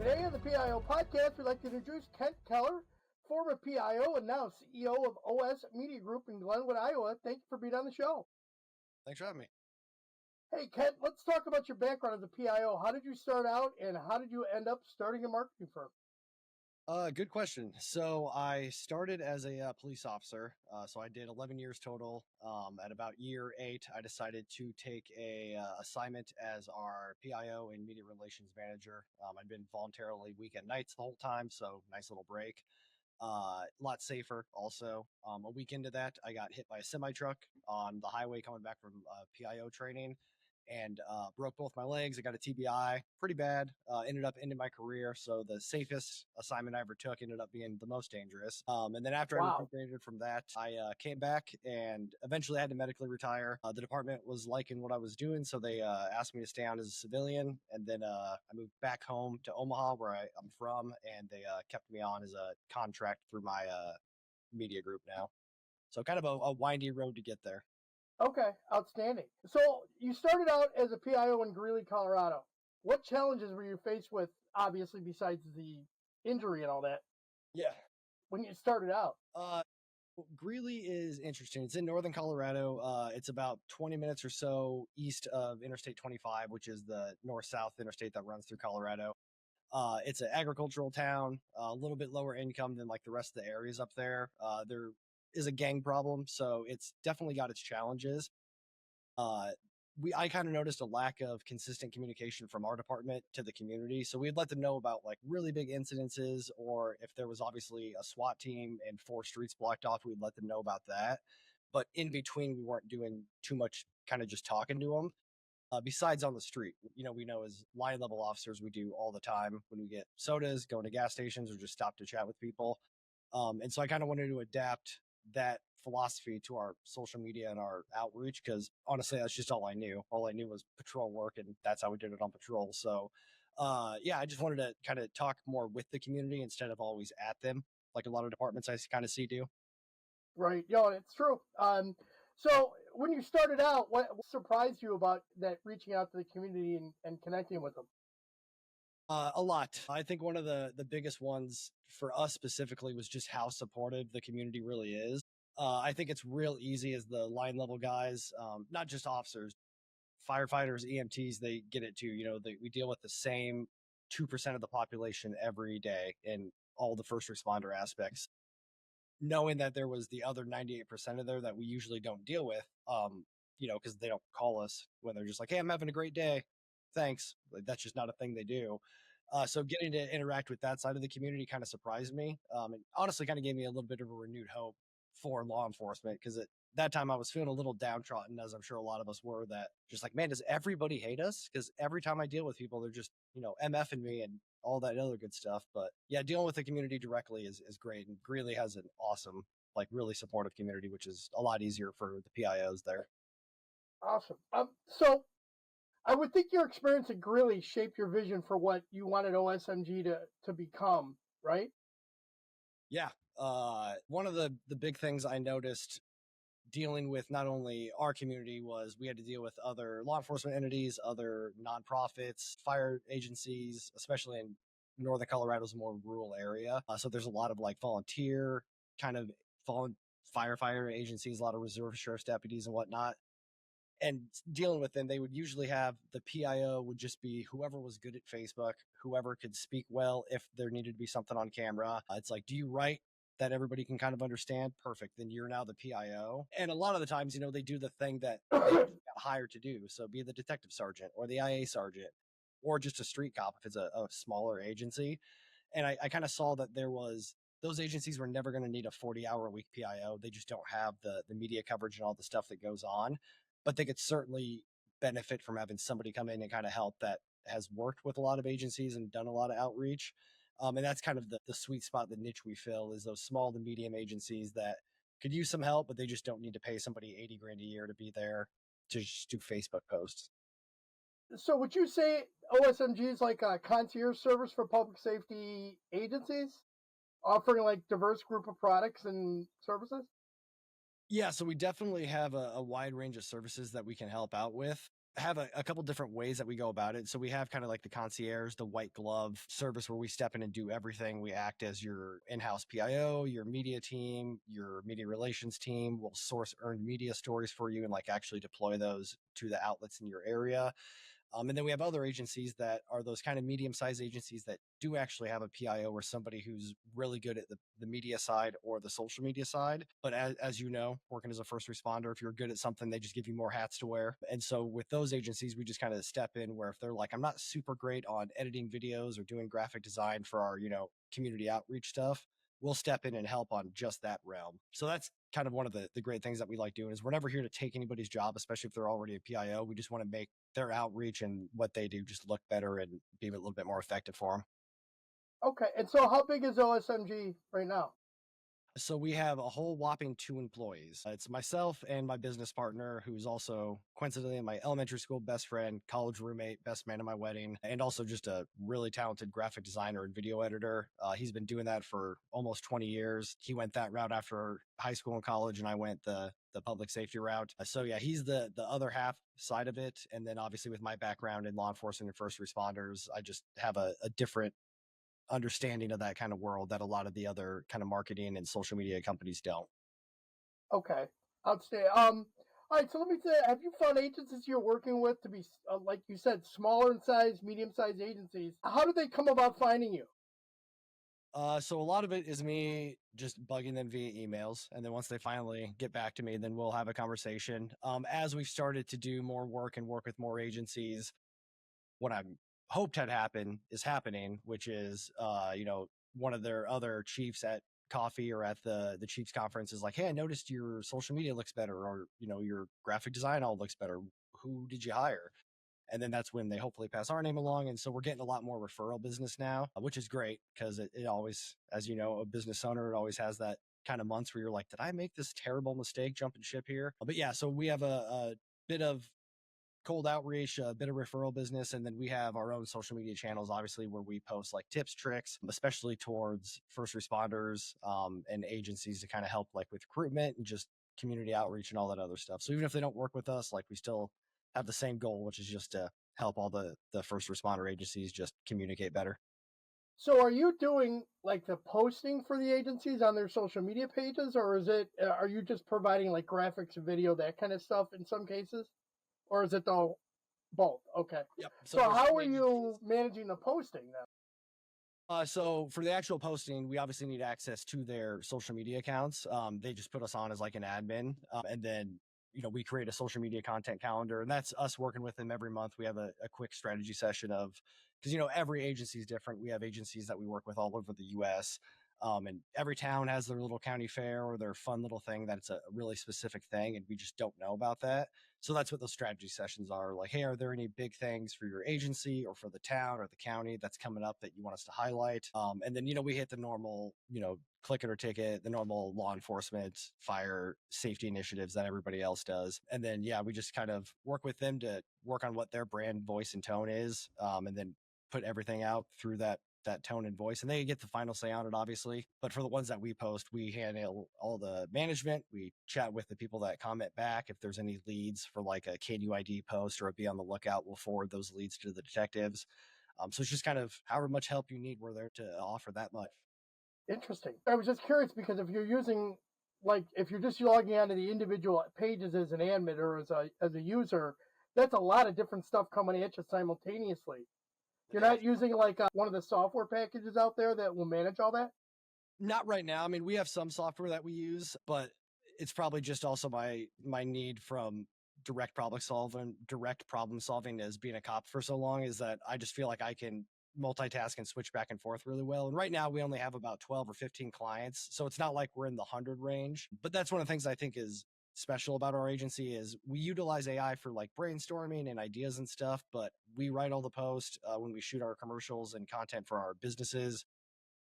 Today on the PIO podcast, we'd like to introduce Kent Keller, former PIO and now CEO of OS Media Group in Glenwood, Iowa. Thank you for being on the show. Thanks for having me. Hey, Kent, let's talk about your background as a PIO. How did you start out, and how did you end up starting a marketing firm? Good question. So I started as a police officer. So I did 11 years total. At about year 8, I decided to take a assignment as our PIO and media relations manager. I'd been voluntarily weekend nights the whole time, so nice little break. A lot safer also. A week into that, I got hit by a semi truck on the highway coming back from PIO training, and broke both my legs. I got a TBI, pretty bad. Ended up ending my career. So the safest assignment I ever took ended up being the most dangerous. And then after I recuperated from that, I came back and eventually had to medically retire. The department was liking what I was doing, so they asked me to stay on as a civilian. And then I moved back home to Omaha, where I'm from, and they kept me on as a contract through my media group now. So kind of a windy road to get there. Okay, outstanding. So you started out as a PIO in Greeley, Colorado. What challenges were you faced with, obviously, besides the injury and all that? Yeah. When you started out? Greeley is interesting. It's in northern Colorado. It's about 20 minutes or so east of Interstate 25, which is the north-south interstate that runs through Colorado. It's an agricultural town, a little bit lower income than like the rest of the areas up there. There is a gang problem, so it's definitely got its challenges. I kind of noticed a lack of consistent communication from our department to the community. So we'd let them know about like really big incidences, or if there was obviously a SWAT team and 4 streets blocked off, we'd let them know about that. But in between, we weren't doing too much, kind of just talking to them. Besides on the street, we know as line level officers, we do all the time when we get sodas, going to gas stations, or just stop to chat with people. And so I kind of wanted to adapt that philosophy to our social media and our outreach, because honestly, that's just all I knew. All I knew was patrol work, and that's how we did it on patrol. So, I just wanted to kind of talk more with the community instead of always at them, like a lot of departments I kind of see do. Right. Yeah, it's true. So when you started out, what surprised you about that reaching out to the community and connecting with them? A lot. I think one of the biggest ones for us specifically was just how supportive the community really is. I think it's real easy as the line level guys, not just officers, firefighters, EMTs, they get it too. We deal with the same 2% of the population every day in all the first responder aspects. Knowing that there was the other 98% of there that we usually don't deal with, because they don't call us when they're just like, hey, I'm having a great day. Thanks. Like, that's just not a thing they do. So getting to interact with that side of the community kind of surprised me. And honestly kind of gave me a little bit of a renewed hope for law enforcement, because at that time I was feeling a little downtrodden, as I'm sure a lot of us were, that just like, man, does everybody hate us? Because every time I deal with people, they're just, MFing me and all that other good stuff. But yeah, dealing with the community directly is great. And Greeley has an awesome, like really supportive community, which is a lot easier for the PIOs there. Awesome. So I would think your experience at Greeley shaped your vision for what you wanted OSMG to become, right? Yeah. One of the big things I noticed dealing with not only our community was we had to deal with other law enforcement entities, other nonprofits, fire agencies, especially in northern Colorado's more rural area. So there's a lot of like volunteer kind of firefighter agencies, a lot of reserve sheriff's deputies and whatnot. And dealing with them, they would usually have the PIO would just be whoever was good at Facebook, whoever could speak well if there needed to be something on camera. It's like, do you write that everybody can kind of understand? Perfect. Then you're now the PIO. And a lot of the times, they do the thing that they got hired to do. So be the detective sergeant or the IA sergeant or just a street cop if it's a smaller agency. And I kind of saw that those agencies were never going to need a 40-hour-a-week PIO. They just don't have the media coverage and all the stuff that goes on. But they could certainly benefit from having somebody come in and kind of help that has worked with a lot of agencies and done a lot of outreach. And that's kind of the sweet spot, the niche we fill, is those small to medium agencies that could use some help, but they just don't need to pay somebody $80,000 a year to be there to just do Facebook posts. So would you say OSMG is like a concierge service for public safety agencies, offering like diverse group of products and services? Yeah, so we definitely have a wide range of services that we can help out with. have a couple different ways that we go about it. So we have kind of like the concierge, the white glove service where we step in and do everything. We act as your in-house PIO, your media team, your media relations team. We'll source earned media stories for you and like actually deploy those to the outlets in your area. And then we have other agencies that are those kind of medium-sized agencies that do actually have a PIO or somebody who's really good at the media side or the social media side. But as you know, working as a first responder, if you're good at something, they just give you more hats to wear. And so with those agencies, we just kind of step in where if they're like, I'm not super great on editing videos or doing graphic design for our, community outreach stuff, we'll step in and help on just that realm. So that's kind of one of the great things that we like doing is we're never here to take anybody's job, especially if they're already a PIO. We just want to make their outreach and what they do just look better and be a little bit more effective for them. Okay, and so how big is OSMG right now? So we have a whole whopping 2 employees. It's myself and my business partner, who's also coincidentally my elementary school best friend, college roommate, best man at my wedding, and also just a really talented graphic designer and video editor. He's been doing that for almost 20 years. He went that route after high school and college, and I went the public safety route. So yeah, he's the other half side of it. And then obviously with my background in law enforcement and first responders, I just have a different understanding of that kind of world that a lot of the other kind of marketing and social media companies don't. Okay, outstanding. All right, so let me say, have you found agencies you're working with to be, like you said, smaller in size, medium-sized agencies? How do they come about finding you? So a lot of it is me just bugging them via emails, and then once they finally get back to me, then we'll have a conversation. As we've started to do more work and work with more agencies, what I hoped had happened is happening, which is, one of their other chiefs at coffee or at the chiefs conference is like, hey, I noticed your social media looks better, or your graphic design all looks better. Who did you hire? And then that's when they hopefully pass our name along. And so we're getting a lot more referral business now, which is great because it always, as you know, a business owner, it always has that kind of months where you're like, did I make this terrible mistake jumping ship here? But yeah, so we have a bit of cold outreach, a bit of referral business, and then we have our own social media channels, obviously, where we post like tips, tricks, especially towards first responders and agencies to kind of help like with recruitment and just community outreach and all that other stuff. So even if they don't work with us, like we still have the same goal, which is just to help all the first responder agencies just communicate better. So are you doing like the posting for the agencies on their social media pages, or is it, are you just providing like graphics, video, that kind of stuff in some cases? Or is it though both? Okay. Yep. So So for how some are agencies, you managing the posting then? so for the actual posting, we obviously need access to their social media accounts. They just put us on as like an admin, and then we create a social media content calendar, and that's us working with them every month. We have a quick strategy session of because every agency is different. We have agencies that we work with all over the U.S. And every town has their little county fair or their fun little thing that's a really specific thing, and we just don't know about that. So that's what those strategy sessions are like. Hey, are there any big things for your agency or for the town or the county that's coming up that you want us to highlight? And then, we hit the normal, click it or ticket, the normal law enforcement, fire safety initiatives that everybody else does. And then, yeah, we just kind of work with them to work on what their brand voice and tone is. And then put everything out through that tone and voice, and they get the final say on it, obviously. But for the ones that we post, we handle all the management. We chat with the people that comment back. If there's any leads for like a KUID post or a be on the lookout, we'll forward those leads to the detectives. So it's just kind of however much help you need, we're there to offer that much. Interesting. I was just curious because if you're using, like, if you're just logging onto the individual pages as an admin or as a user, that's a lot of different stuff coming at you simultaneously. You're Yeah. not using like one of the software packages out there that will manage all that. Not right now. I mean, we have some software that we use, but it's probably just also my need from direct problem solving as being a cop for so long is that I just feel like I can multitask and switch back and forth really well. And right now we only have about 12 or 15 clients, so it's not like we're in the 100 range. But that's one of the things I think is special about our agency is we utilize AI for like brainstorming and ideas and stuff, but we write all the posts when we shoot our commercials and content for our businesses.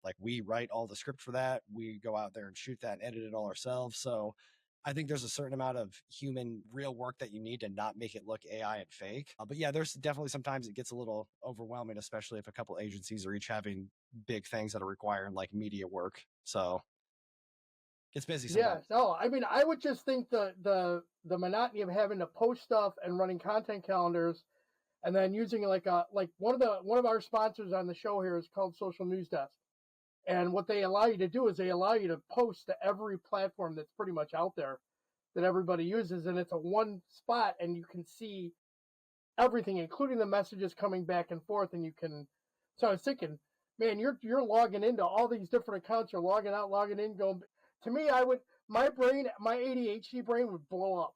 Like we write all the script for that. We go out there and shoot that and edit it all ourselves. So I think there's a certain amount of human real work that you need to not make it look AI and fake. But yeah, there's definitely sometimes it gets a little overwhelming, especially if a couple agencies are each having big things that are requiring like media work. So Gets busy sometimes. Yeah, no, I mean, I would just think the monotony of having to post stuff and running content calendars, and then using like one of our sponsors on the show here is called Social News Desk, and what they allow you to do is they allow you to post to every platform that's pretty much out there that everybody uses, and it's a one spot, and you can see everything, including the messages coming back and forth, and you can. So I was thinking, man, you're logging into all these different accounts. You're logging out, logging in, going. To me, I would my brain, my ADHD brain would blow up.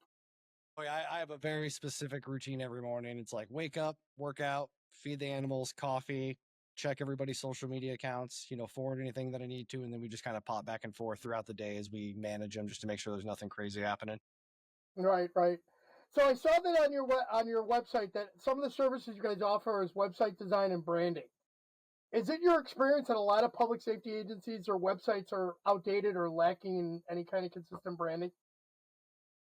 Oh, yeah, I have a very specific routine every morning. It's like wake up, work out, feed the animals, coffee, check everybody's social media accounts, forward anything that I need to, and then we just kind of pop back and forth throughout the day as we manage them just to make sure there's nothing crazy happening. Right, right. So I saw that on your website that some of the services you guys offer is website design and branding. Is it your experience that a lot of public safety agencies or websites are outdated or lacking in any kind of consistent branding?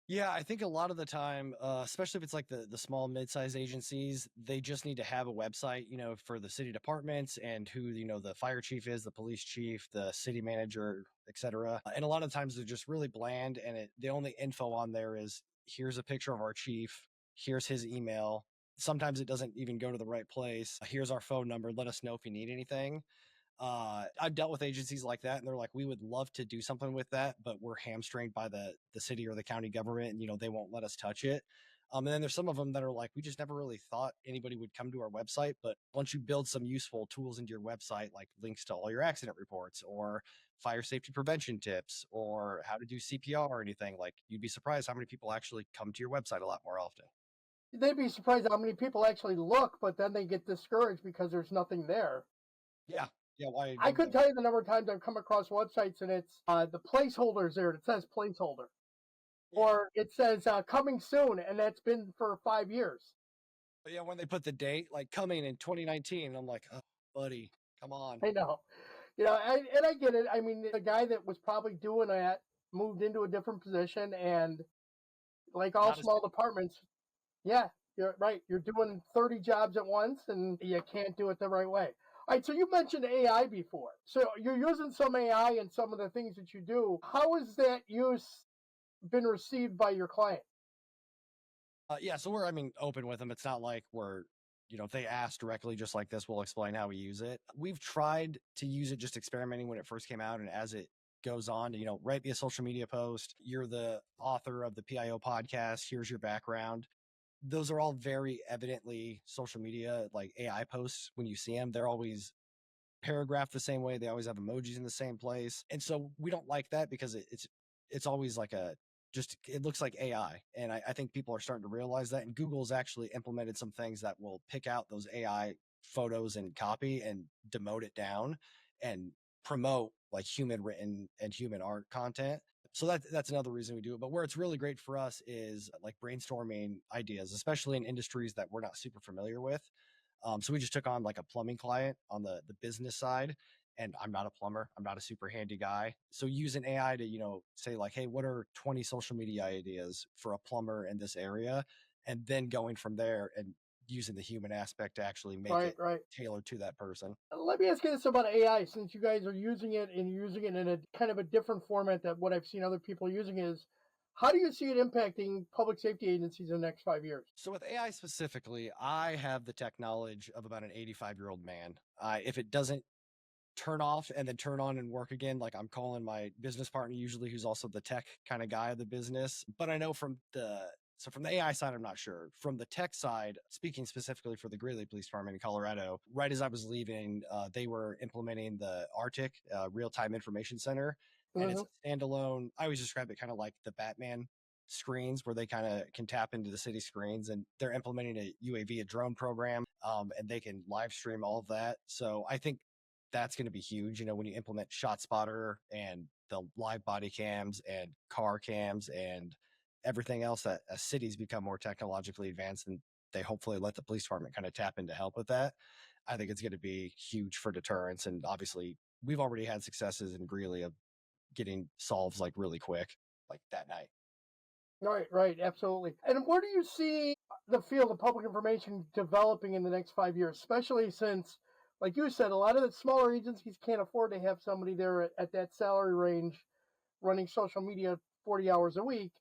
Yeah, I think a lot of the time, especially if it's like the small mid-sized agencies, they just need to have a website, for the city departments and who, the fire chief is, the police chief, the city manager, etc. And a lot of times they're just really bland, and the only info on there is here's a picture of our chief, here's his email. Sometimes it doesn't even go to the right place. Here's our phone number. Let us know if you need anything. I've dealt with agencies like that, and they're like, we would love to do something with that, but we're hamstringed by the city or the county government, and they won't let us touch it. And then there's some of them that are like, we just never really thought anybody would come to our website, but once you build some useful tools into your website, like links to all your accident reports or fire safety prevention tips or how to do CPR or anything, like you'd be surprised how many people actually come to your website a lot more often. They'd be surprised how many people actually look, but then they get discouraged because there's nothing there. Yeah, yeah. Why I go could there? tell you the number of times I've come across websites and it's the placeholders there. It says placeholder, Yeah. or it says coming soon, and that's been for 5 years. But yeah, when they put the date like coming in 2019, I'm like, oh, buddy, come on. I know, and I get it. I mean, the guy that was probably doing that moved into a different position, and like all Not as small departments, yeah, you're right. You're doing 30 jobs at once, and you can't do it the right way. All right, so you mentioned AI before. So you're using some AI in some of the things that you do. How has that use been received by your client? Yeah, so we're, I mean, open with them. It's not like we're, if they ask directly just like this, we'll explain how we use it. We've tried to use it just experimenting when it first came out, and as it goes on to, write me a social media post. You're the author of the PIO podcast. Here's your background. Those are all very evidently social media, like AI posts. When you see them, they're always paragraphed the same way. They always have emojis in the same place. And so we don't like that because it's always like it looks like AI. And I think people are starting to realize that. And Google's actually implemented some things that will pick out those AI photos and copy and demote it down and promote like human written and human art content. So that's another reason we do it. But where it's really great for us is like brainstorming ideas, especially in industries that we're not super familiar with. So we just took on like a plumbing client on the business side, and I'm not a plumber. I'm not a super handy guy. So using AI to, say like, hey, what are 20 social media ideas for a plumber in this area? And then going from there and using the human aspect to actually make Right, it right. tailored to that person. Let me ask you this about AI, since you guys are using it and using it in a kind of a different format than what I've seen other people using is how do you see it impacting public safety agencies in the next 5 years? So with AI specifically, I have the tech knowledge of about an 85-year-old man. If it doesn't turn off and then turn on and work again, like I'm calling my business partner usually, who's also the tech kind of guy of the business. But I know from the AI side, I'm not sure. From the tech side, speaking specifically for the Greeley Police Department in Colorado, right as I was leaving, they were implementing the Arctic Real-Time Information Center, and it's Hmm. a standalone. I always describe it kind of like the Batman screens where they kind of can tap into the city screens, and they're implementing a UAV, a drone program, and they can live stream all of that. So I think that's going to be huge. When you implement ShotSpotter and the live body cams and car cams and everything else, that as cities become more technologically advanced and they hopefully let the police department kind of tap in to help with that, I think it's going to be huge for deterrence. And obviously, we've already had successes in Greeley of getting solves like really quick, like that night. Right, right, absolutely. And where do you see the field of public information developing in the next 5 years, especially since, like you said, a lot of the smaller agencies can't afford to have somebody there at that salary range running social media 40 hours a week.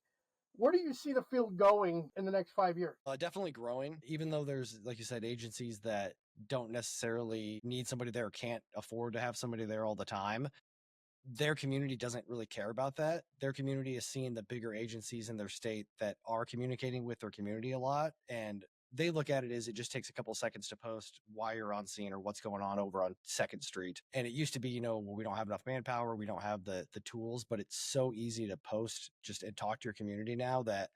Where do you see the field going in the next 5 years? Definitely growing, even though there's, like you said, agencies that don't necessarily need somebody there or can't afford to have somebody there all the time. Their community doesn't really care about that. Their community is seeing the bigger agencies in their state that are communicating with their community a lot. And they look at it as it just takes a couple seconds to post why you're on scene or what's going on over on Second Street. And it used to be, well, we don't have enough manpower, we don't have the tools, but it's so easy to post just and talk to your community now that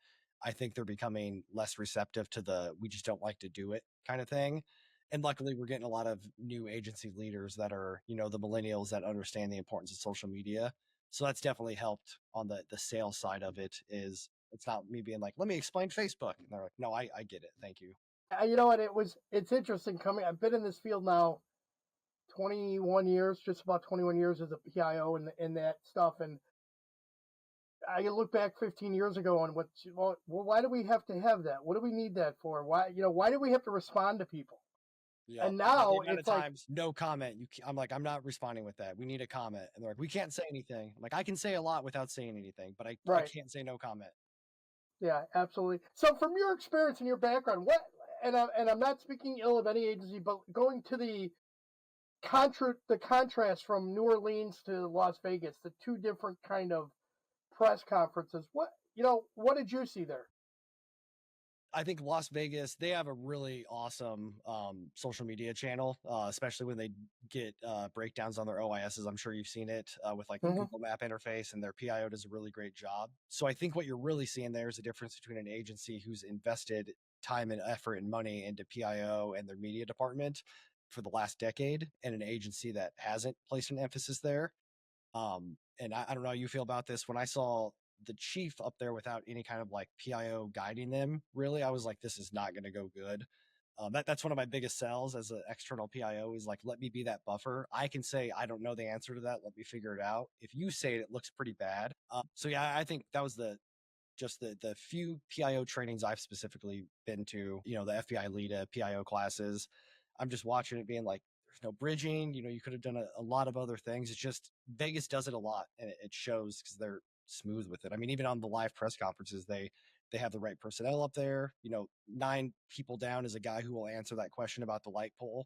I think they're becoming less receptive to the we just don't like to do it kind of thing. And luckily we're getting a lot of new agency leaders that are, the millennials that understand the importance of social media. So that's definitely helped on the sales side of it. Is it's not me being like, let me explain Facebook, and they're like, no, I get it, thank you. You know what? It's interesting coming. I've been in this field now 21 years, just about 21 years as a PIO and that stuff. And I look back 15 years ago on well, why do we have to have that? What do we need that for? Why do we have to respond to people? Yeah. And The now amount of it's like, times no comment. I'm like, I'm not responding with that. We need a comment. And they're like, we can't say anything. I'm like, I can say a lot without saying anything, but I right. can't say no comment. Yeah, absolutely. So from your experience and your background, and I'm not speaking ill of any agency, but going to the contrast from New Orleans to Las Vegas, the two different kind of press conferences. What did you see there? I think Las Vegas, they have a really awesome social media channel, especially when they get breakdowns on their OISs. I'm sure you've seen it with like the Mm-hmm. Google Map interface, and their PIO does a really great job. So I think what you're really seeing there is a difference between an agency who's invested time and effort and money into PIO and their media department for the last decade, and an agency that hasn't placed an emphasis there. And I don't know how you feel about this. When I saw the chief up there without any kind of like PIO guiding them, really, I was like, this is not going to go good. That's one of my biggest sells as an external PIO is like, let me be that buffer. I can say, I don't know the answer to that. Let me figure it out. If you say it, it looks pretty bad. So yeah, I think that was the few PIO trainings I've specifically been to, the FBI LEDA PIO classes. I'm just watching it being like, there's no bridging, you could have done a lot of other things. It's just Vegas does it a lot, and it shows because they're smooth with it. I mean, even on the live press conferences, they have the right personnel up there. 9 people down is a guy who will answer that question about the light pole.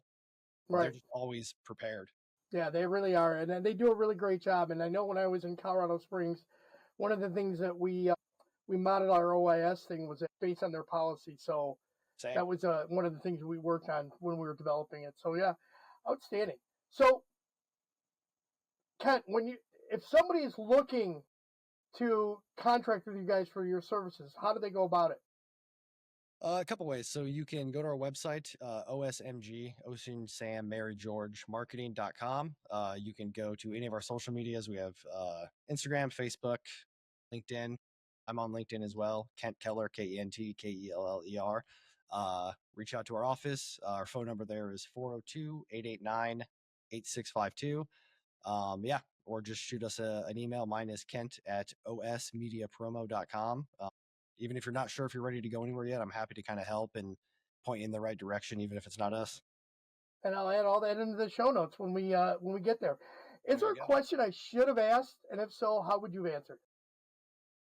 They're Right. just always prepared. Yeah, they really are, and they do a really great job. And I know when I was in Colorado Springs, one of the things that we modded our OIS thing was based on their policy. So Same. that was one of the things we worked on when we were developing it. So yeah, outstanding. So Kent, if somebody is looking to contract with you guys for your services, how do they go about it? A couple ways. So you can go to our website, OSMG, Ocean Sam Mary George Marketing.com. You can go to any of our social medias. We have Instagram, Facebook, LinkedIn. I'm on LinkedIn as well. Kent Keller, KentKellerer. Reach out to our office. Our phone number there is 402-889-8652. Yeah, or just shoot us an email. Mine is Kent at osmediapromo.com. Even if you're not sure if you're ready to go anywhere yet, I'm happy to kind of help and point you in the right direction, even if it's not us. And I'll add all that into the show notes when we get there. Is There there you a go. question I should have asked? And if so, how would you have answered?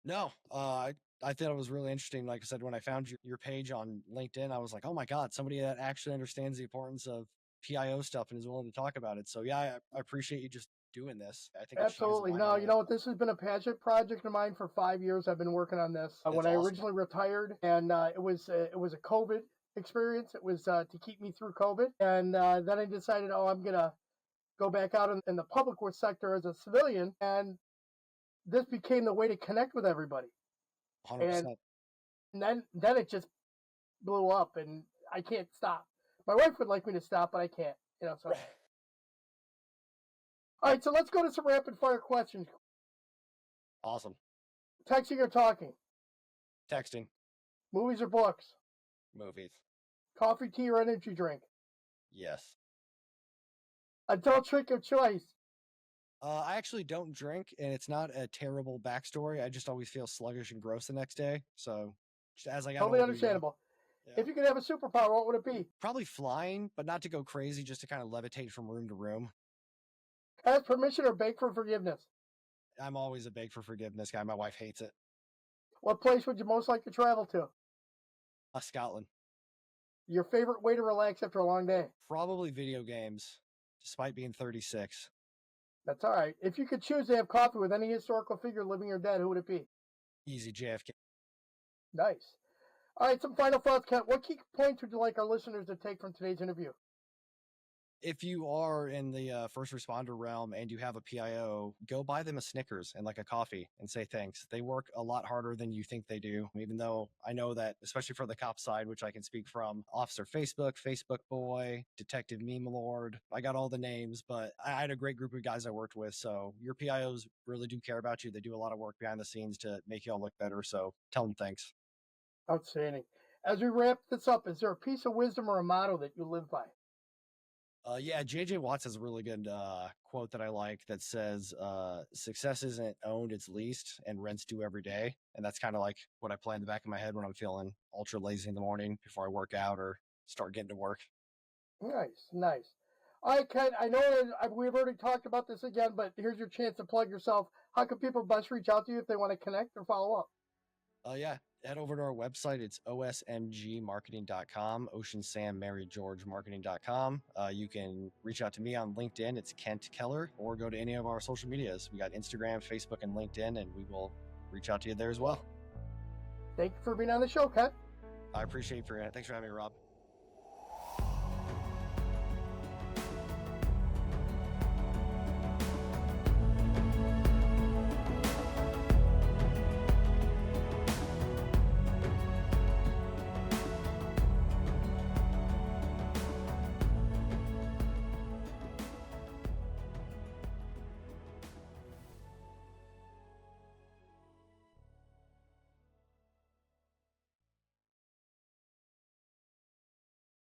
No, I thought it was really interesting. Like I said, when I found your page on LinkedIn, I was like, oh my God, somebody that actually understands the importance of PIO stuff and is willing to talk about it. So yeah, I appreciate you just doing this. I think it shines a Absolutely. light No, on you it. know what? This has been a passion project of mine for 5 years. I've been working on this. When It's I awesome. originally retired, and it was a COVID experience. It was to keep me through COVID, and then I decided, oh, I'm gonna go back out in the public sector as a civilian, and this became the way to connect with everybody. And 100%. then it just blew up, and I can't stop. My wife would like me to stop, but I can't. So all right, so let's go to some rapid fire questions. Awesome. Texting or talking? Texting. Movies or books? Movies. Coffee, tea, or energy drink? Yes. Adult drink of choice? I actually don't drink, and it's not a terrible backstory. I just always feel sluggish and gross the next day. So, just as I got Totally older, yeah. understandable. If you could have a superpower, what would it be? Probably flying, but not to go crazy, just to kind of levitate from room to room. Ask permission or beg for forgiveness? I'm always a beg for forgiveness guy. My wife hates it. What place would you most like to travel to? Scotland. Your favorite way to relax after a long day? Probably video games, despite being 36. That's all right. If you could choose to have coffee with any historical figure, living or dead, who would it be? Easy JFK. Nice. All right, some final thoughts, Kent. What key points would you like our listeners to take from today's interview? If you are in the first responder realm and you have a PIO, go buy them a Snickers and like a coffee and say thanks. They work a lot harder than you think they do, even though I know that, especially for the cop side, which I can speak from, Officer Facebook, Facebook Boy, Detective Meme Lord. I got all the names, but I had a great group of guys I worked with. So your PIOs really do care about you. They do a lot of work behind the scenes to make you all look better. So tell them thanks. Outstanding. As we wrap this up, is there a piece of wisdom or a motto that you live by? Yeah, JJ Watts has a really good quote that I like that says, success isn't owned, it's leased, and rent's due every day. And that's kind of like what I play in the back of my head when I'm feeling ultra lazy in the morning before I work out or start getting to work. Nice, nice. All right, Ken, I know we've already talked about this again, but here's your chance to plug yourself. How can people best reach out to you if they want to connect or follow up? Yeah, head over to our website. It's osmgmarketing.com, Ocean Sam Mary George marketing.com. You can reach out to me on LinkedIn. It's Kent Keller, or go to any of our social medias. We got Instagram, Facebook, and LinkedIn, and we will reach out to you there as well. Thank you for being on the show, Ken. I appreciate it. Thanks for having me, Rob.